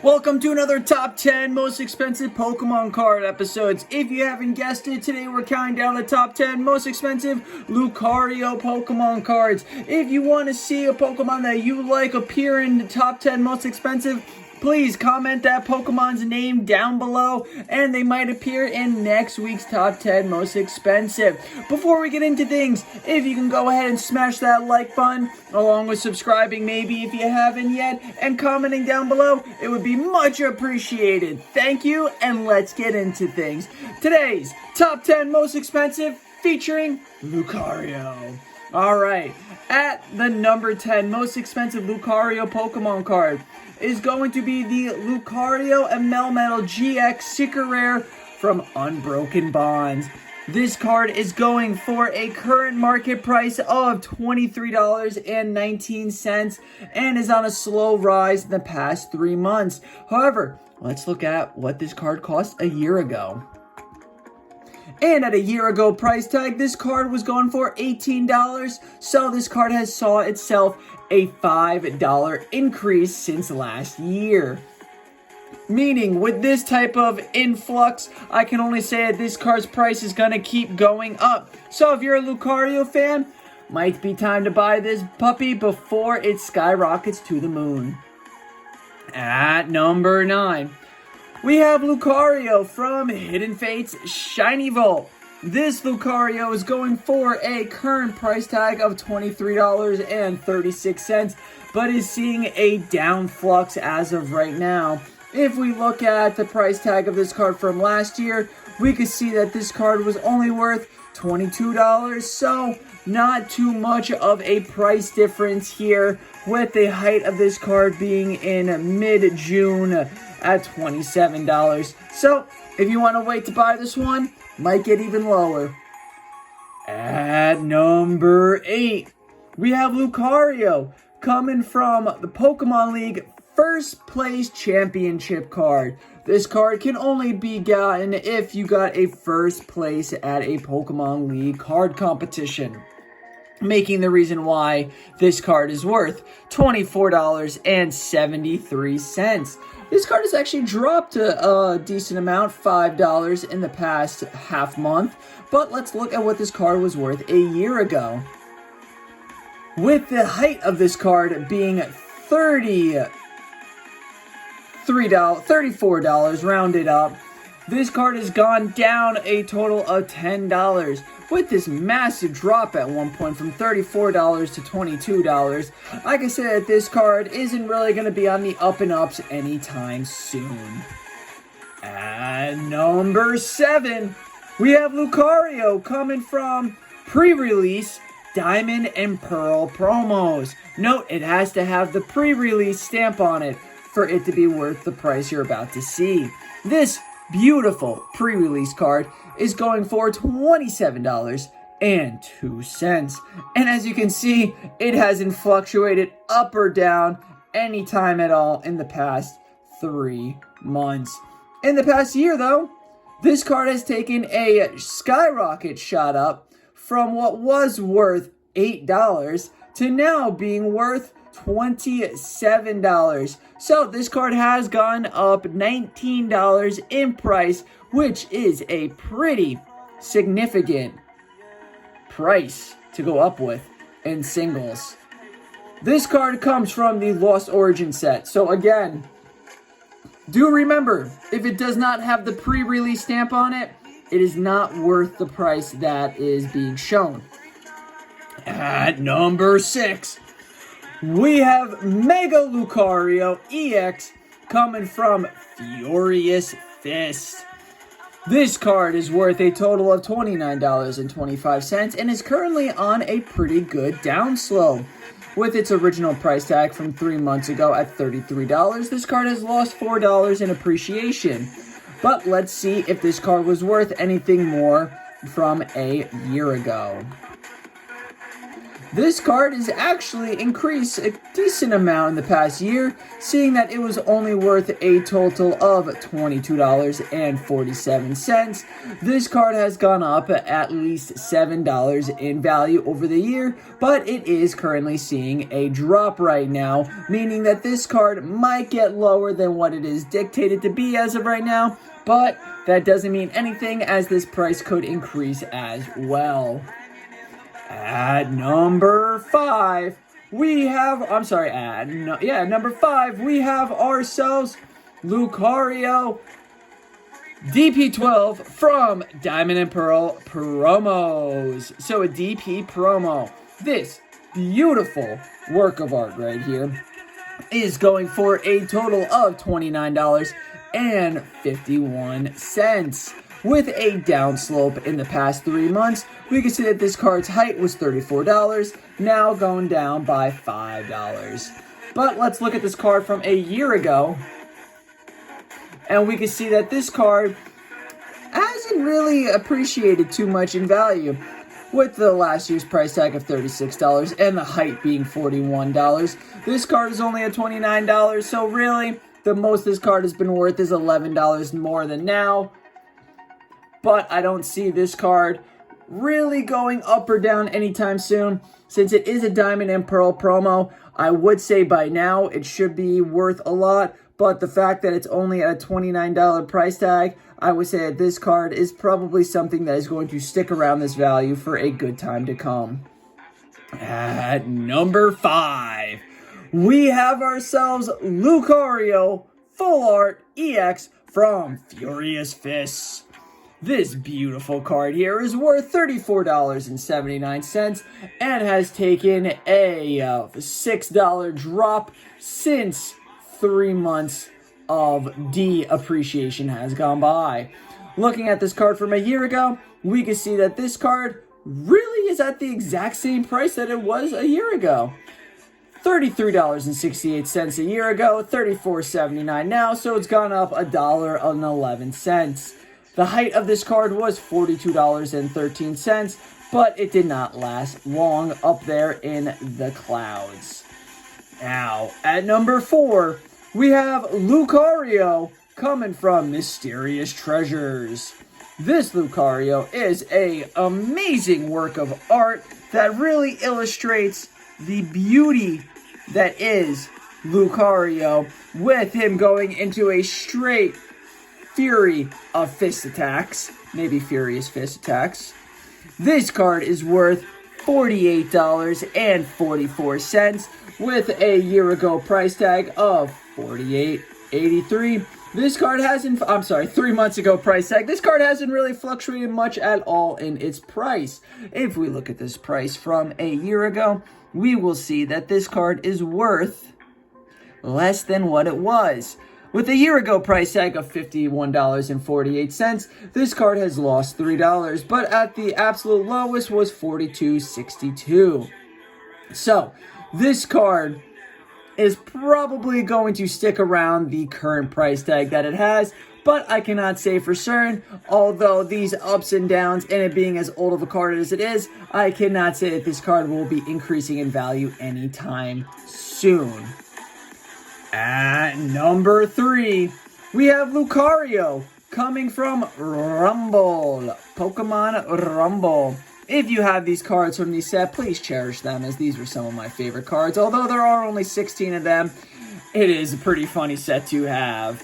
Welcome to another top 10 most expensive Pokemon card episodes. If you haven't guessed it, today we're counting down the top 10 most expensive Lucario Pokemon cards. If you want to see a Pokemon that you like appear in the top 10 most expensive, please comment that Pokemon's name down below and they might appear in next week's top 10 most expensive. Before we get into things, if you can go ahead and smash that like button along with subscribing maybe if you haven't yet and commenting down below, it would be much appreciated. Thank you, and let's get into things. Today's top 10 most expensive featuring Lucario. Alright, at the number 10 most expensive Lucario Pokemon card is going to be the Lucario Melmetal GX Secret Rare from Unbroken Bonds. This card is going for a current market price of $23.19 and is on a slow rise in the past 3 months. However, let's look at what this card cost a year ago. And at a year ago price tag, this card was going for $18, so this card has saw itself a $5 increase since last year. Meaning, with this type of influx, I can only say that this card's price is going to keep going up. So if you're a Lucario fan, might be time to buy this puppy before it skyrockets to the moon. At number 9. We have Lucario from Hidden Fates Shiny Vault. This Lucario is going for a current price tag of $23.36, but is seeing a downflux as of right now. If we look at the price tag of this card from last year, we can see that this card was only worth $22, so not too much of a price difference here, with the height of this card being in mid-June at $27. So, if you want to wait to buy this one, might get even lower. At number 8, we have Lucario coming from the Pokemon League First Place Championship card. This card can only be gotten if you got a first place at a Pokemon League card competition, making the reason why this card is worth $24.73. This card has actually dropped a decent amount, $5 in the past half month, but let's look at what this card was worth a year ago. With the height of this card being $34 rounded up, this card has gone down a total of $10. With this massive drop at one point from $34 to $22, I can say that this card isn't really going to be on the up and ups anytime soon. At number 7, we have Lucario coming from pre-release Diamond and Pearl promos. Note, it has to have the pre-release stamp on it for it to be worth the price you're about to see. This beautiful pre-release card is going for $27.02. And as you can see, it hasn't fluctuated up or down any time at all in the past 3 months. In the past year, though, this card has taken a skyrocket shot up from what was worth $8 to now being worth $27. So this card has gone up $19 in price, which is a pretty significant price to go up with in singles. This card comes from the Lost Origin set. So again, do remember, if it does not have the pre-release stamp on it, it is not worth the price that is being shown. At number 6, we have Mega Lucario EX coming from Furious Fist. This card is worth a total of $29.25 and is currently on a pretty good downslope. With its original price tag from 3 months ago at $33, this card has lost $4 in appreciation. But let's see if this card was worth anything more from a year ago. This card has actually increased a decent amount in the past year, seeing that it was only worth a total of $22.47. This card has gone up at least $7 in value over the year, but it is currently seeing a drop right now, meaning that this card might get lower than what it is dictated to be as of right now, but that doesn't mean anything as this price could increase as well. At number 5, we have, number 5, we have ourselves Lucario DP12 from Diamond and Pearl promos. So a DP promo. This beautiful work of art right here is going for a total of $29.51. With a downslope in the past 3 months, we can see that this card's height was $34, now going down by $5. But let's look at this card from a year ago, and we can see that this card hasn't really appreciated too much in value, with the last year's price tag of $36 and the height being $41. This card is only at $29, so really, the most this card has been worth is $11 more than now. But I don't see this card really going up or down anytime soon. Since it is a Diamond and Pearl promo, I would say by now it should be worth a lot. But the fact that it's only at a $29 price tag, I would say that this card is probably something that is going to stick around this value for a good time to come. At number 5, we have ourselves Lucario Full Art EX from Furious Fists. This beautiful card here is worth $34.79 and has taken a $6 drop since 3 months of depreciation has gone by. Looking at this card from a year ago, we can see that this card really is at the exact same price that it was a year ago. $33.68 a year ago, $34.79 now, so it's gone up $1.11. The height of this card was $42.13, but it did not last long up there in the clouds. Now, at number 4, we have Lucario coming from Mysterious Treasures. This Lucario is an amazing work of art that really illustrates the beauty that is Lucario, with him going into a straight Fury of Fist Attacks, maybe Furious Fist Attacks. This card is worth $48.44 with a year ago price tag of $48.83. This card hasn't, 3 months ago price tag. This card hasn't really fluctuated much at all in its price. If we look at this price from a year ago, we will see that this card is worth less than what it was. With a year ago price tag of $51.48, this card has lost $3, but at the absolute lowest was $42.62. So, this card is probably going to stick around the current price tag that it has, but I cannot say for certain, although these ups and downs and it being as old of a card as it is, I cannot say that this card will be increasing in value anytime soon. At number 3, we have Lucario coming from Rumble, Pokemon Rumble. If you have these cards from the set, please cherish them, as these were some of my favorite cards. Although there are only 16 of them, it is a pretty funny set to have.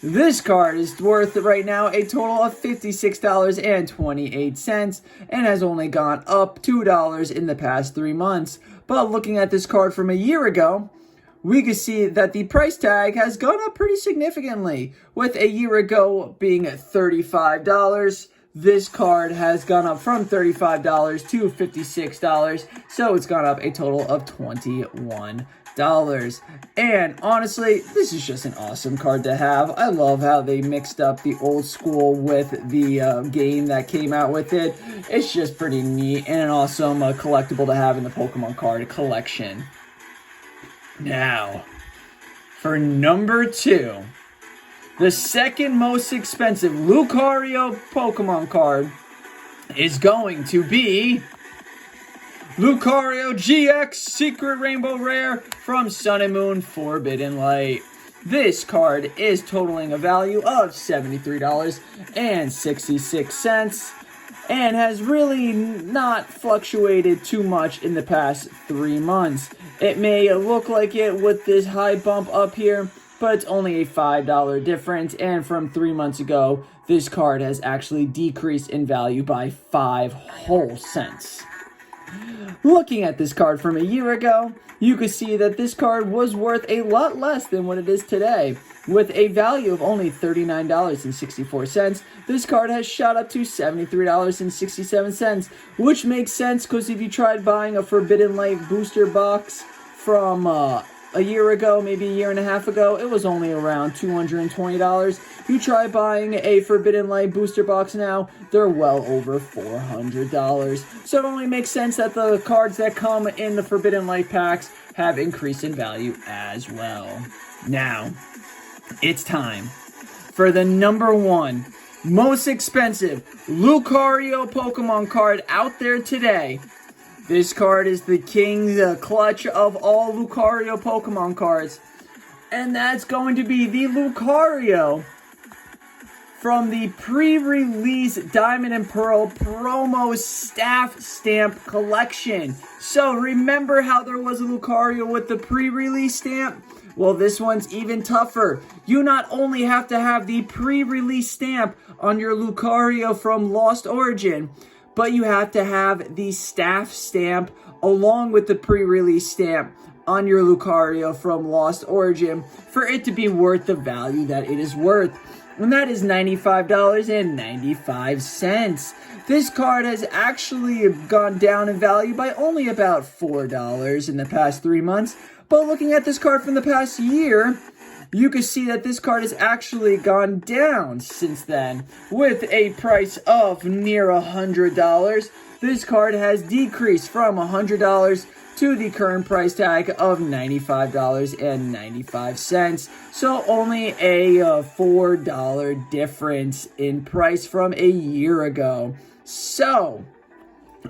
This card is worth right now a total of $56.28 and has only gone up $2 in the past 3 months. But looking at this card from a year ago, we can see that the price tag has gone up pretty significantly. With a year ago being $35, this card has gone up from $35 to $56, so it's gone up a total of $21. And honestly, this is just an awesome card to have. I love how they mixed up the old school with the game that came out with it. It's just pretty neat and an awesome collectible to have in the Pokemon card collection. Now, for number 2, the second most expensive Lucario Pokemon card is going to be Lucario GX Secret Rainbow Rare from Sun and Moon Forbidden Light. This card is totaling a value of $73.66 and has really not fluctuated too much in the past 3 months. It may look like it with this high bump up here, but it's only a $5 difference, and from 3 months ago, this card has actually decreased in value by 5 whole cents. Looking at this card from a year ago, you could see that this card was worth a lot less than what it is today. With a value of only $39.64, this card has shot up to $73.67, which makes sense because if you tried buying a Forbidden Light booster box from a year ago, maybe a year and a half ago, it was only around $220. You try buying a Forbidden Light booster box now, they're well over $400. So it only makes sense that the cards that come in the Forbidden Light packs have increased in value as well. Now, it's time for the number one most expensive Lucario Pokemon card out there today. This card is the king, the clutch of all Lucario Pokemon cards. And that's going to be the Lucario from the pre-release Diamond and Pearl promo staff stamp collection. So remember how there was a Lucario with the pre-release stamp? Well, this one's even tougher. You not only have to have the pre-release stamp on your Lucario from Lost Origin, but you have to have the staff stamp along with the pre-release stamp on your Lucario from Lost Origin for it to be worth the value that it is worth. And that is $95.95. This card has actually gone down in value by only about $4 in the past 3 months. But looking at this card from the past year, you can see that this card has actually gone down since then. With a price of near $100, this card has decreased from $100 to the current price tag of $95.95. So only a $4 difference in price from a year ago. So,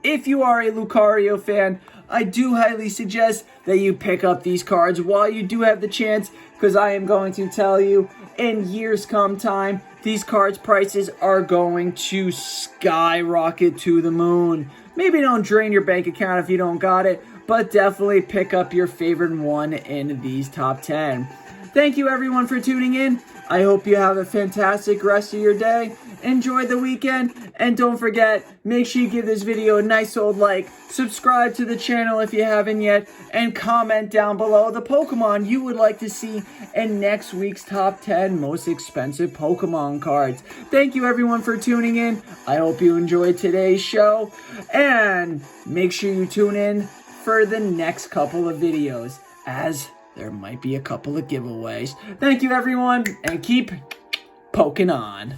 if you are a Lucario fan, I do highly suggest that you pick up these cards while you do have the chance, because I am going to tell you, in years come time, these cards' prices are going to skyrocket to the moon. Maybe don't drain your bank account if you don't got it, but definitely pick up your favorite one in these top 10. Thank you everyone for tuning in. I hope you have a fantastic rest of your day. Enjoy the weekend, and don't forget, make sure you give this video a nice old like, subscribe to the channel if you haven't yet, and comment down below the Pokemon you would like to see in next week's top 10 most expensive Pokemon cards. Thank you everyone for tuning in. I hope you enjoyed today's show, and make sure you tune in for the next couple of videos, as there might be a couple of giveaways. Thank you everyone, and keep poking on.